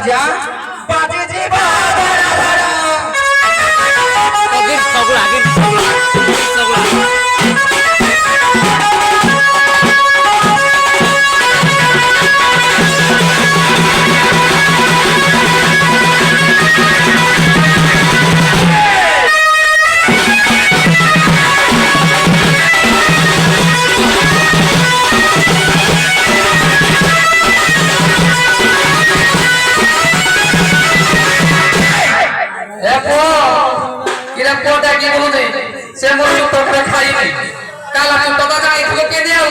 যা বাজে যে বাড়া বাড়া আগের সগলা কিরা কোটা কি বলতে সে মনে তো খাই নাই কালা তো দাদা এগুলো কে দেও